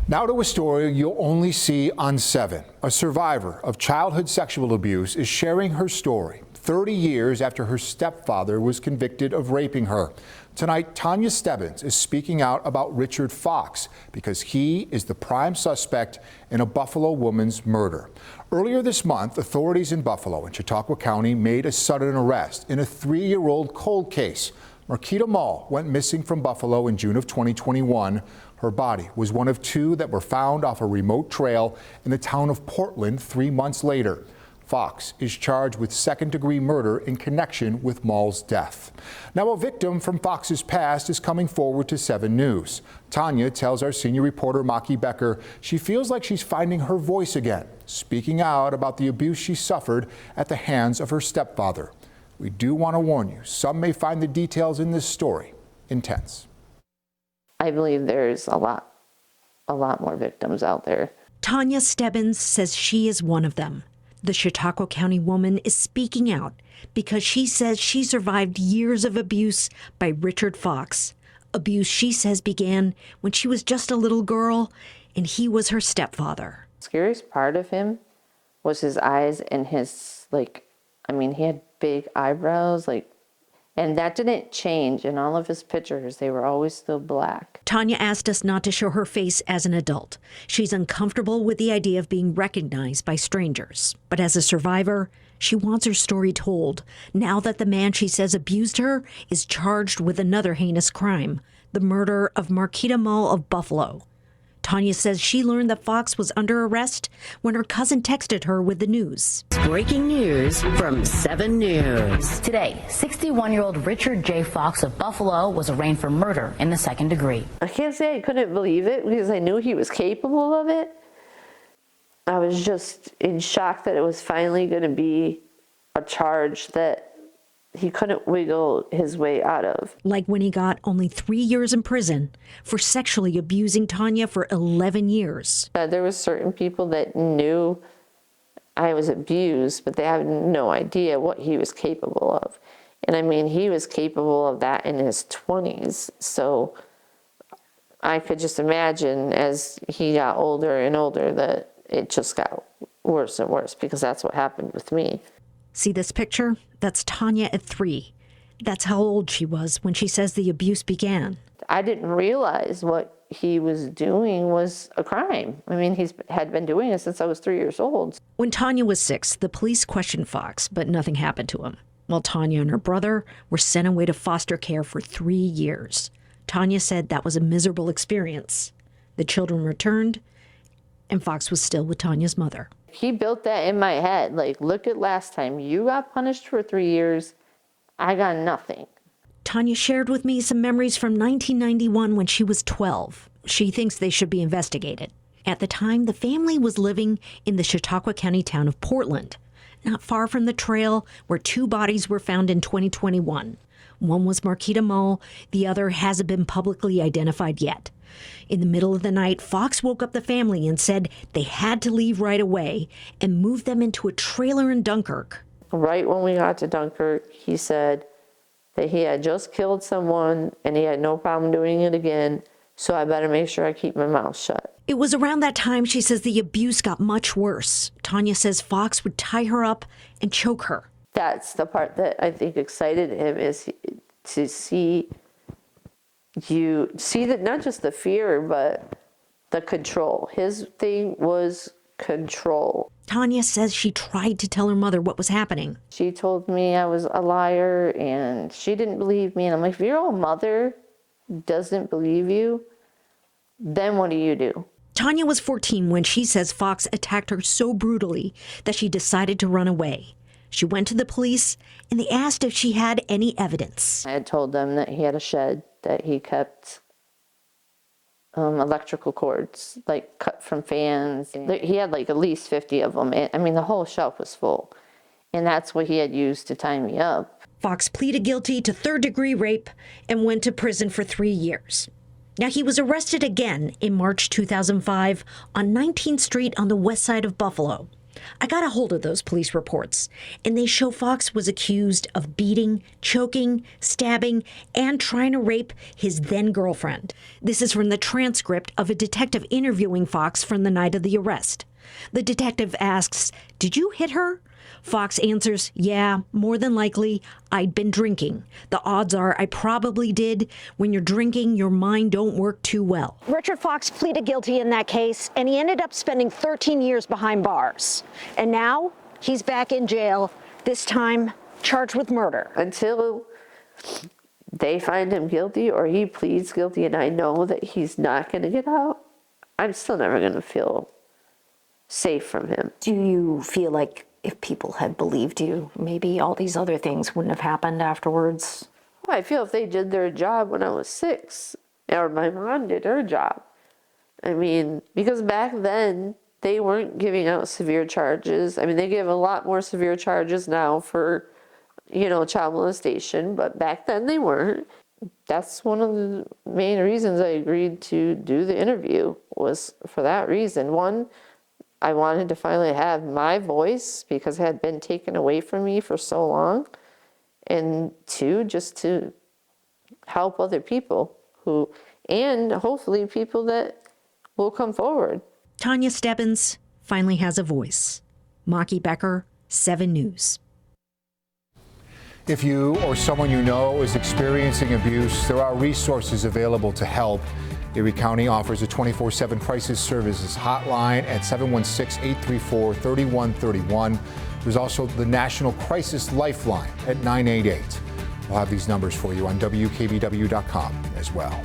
Now to a story you'll only see on 7. A survivor of childhood sexual abuse is sharing her story 30 years after her stepfather was convicted of raping her. Tonight, Tanya Stebbins is speaking out about Richard Fox because he is the prime suspect in a Buffalo woman's murder. Earlier this month, authorities in Buffalo and Chautauqua County made a sudden arrest in a 3-year-old cold case. Marquita Mall went missing from Buffalo in June of 2021. Her body was one of 2 that were found off a remote trail in the town of Portland 3 months later. Fox is charged with second-degree murder in connection with Mall's death. Now, a victim from Fox's past is coming forward to 7 News. Tanya tells our senior reporter, Maki Becker, she feels like she's finding her voice again, speaking out about the abuse she suffered at the hands of her stepfather. We do want to warn you, some may find the details in this story intense. I believe there's a lot more victims out there. Tanya Stebbins says she is one of them. The Chautauqua County woman is speaking out because she says she survived years of abuse by Richard Fox. Abuse she says began when she was just a little girl and he was her stepfather. The scariest part of him was his eyes and his, he had big eyebrows, and that didn't change in all of his pictures. They were always still black. Tanya asked us not to show her face as an adult. She's uncomfortable with the idea of being recognized by strangers. But as a survivor, she wants her story told now that the man she says abused her is charged with another heinous crime, the murder of Marquita Mall of Buffalo. Tanya says she learned that Fox was under arrest when her cousin texted her with the news. Breaking news from 7 News. Today, 61-year-old Richard J. Fox of Buffalo was arraigned for murder in the second degree. I can't say I couldn't believe it because I knew he was capable of it. I was just in shock that it was finally going to be a charge that he couldn't wiggle his way out of. Like when he got only 3 years in prison for sexually abusing Tanya for 11 years. There was certain people that knew I was abused, but they had no idea what he was capable of. And he was capable of that in his 20s. So I could just imagine as he got older and older that it just got worse and worse, because that's what happened with me. See this picture? That's Tanya at 3. That's how old she was when she says the abuse began. I didn't realize what he was doing was a crime. He had been doing it since I was 3 years old. When Tanya was 6, the police questioned Fox, but nothing happened to him. While Tanya and her brother were sent away to foster care for 3 years. Tanya said that was a miserable experience. The children returned, and Fox was still with Tanya's mother. He built that in my head. Look at last time. You got punished for 3 years. I got nothing. Tanya shared with me some memories from 1991 when she was 12. She thinks they should be investigated. At the time, the family was living in the Chautauqua County town of Portland, not far from the trail where 2 bodies were found in 2021. One was Marquita Mall. The other hasn't been publicly identified yet. In the middle of the night, Fox woke up the family and said they had to leave right away and moved them into a trailer in Dunkirk. Right when we got to Dunkirk, he said that he had just killed someone and he had no problem doing it again, so I better make sure I keep my mouth shut. It was around that time she says the abuse got much worse. Tanya says Fox would tie her up and choke her. That's the part that I think excited him, is to see that not just the fear, but the control. His thing was control. Tanya says she tried to tell her mother what was happening. She told me I was a liar and she didn't believe me. And I'm like, if your own mother doesn't believe you, then what do you do? Tanya was 14 when she says Fox attacked her so brutally that she decided to run away. She went to the police and they asked if she had any evidence. I had told them that he had a shed that he kept electrical cords, cut from fans. He had at least 50 of them. The whole shelf was full. And that's what he had used to tie me up. Fox pleaded guilty to third-degree rape and went to prison for 3 years. Now, he was arrested again in March 2005 on 19th Street on the west side of Buffalo. I got a hold of those police reports, and they show Fox was accused of beating, choking, stabbing, and trying to rape his then-girlfriend. This is from the transcript of a detective interviewing Fox from the night of the arrest. The detective asks, "Did you hit her?" Fox answers, "Yeah, more than likely, I'd been drinking. The odds are I probably did. When you're drinking, your mind don't work too well." Richard Fox pleaded guilty in that case, and he ended up spending 13 years behind bars. And now he's back in jail, this time charged with murder. Until they find him guilty or he pleads guilty and I know that he's not going to get out, I'm still never going to feel safe from him. Do you feel like if people had believed you, maybe all these other things wouldn't have happened afterwards? Well, I feel if they did their job when I was 6, or my mom did her job. I mean, because back then, they weren't giving out severe charges. I mean, they give a lot more severe charges now for, child molestation, but back then they weren't. That's one of the main reasons I agreed to do the interview, was for that reason. One, I wanted to finally have my voice because it had been taken away from me for so long. And 2, just to help other people and hopefully people that will come forward. Tanya Stebbins finally has a voice. Maki Becker, 7 News. If you or someone you know is experiencing abuse, there are resources available to help. Erie County offers a 24/7 crisis services hotline at 716-834-3131. There's also the National Crisis Lifeline at 988. We'll have these numbers for you on WKBW.com as well.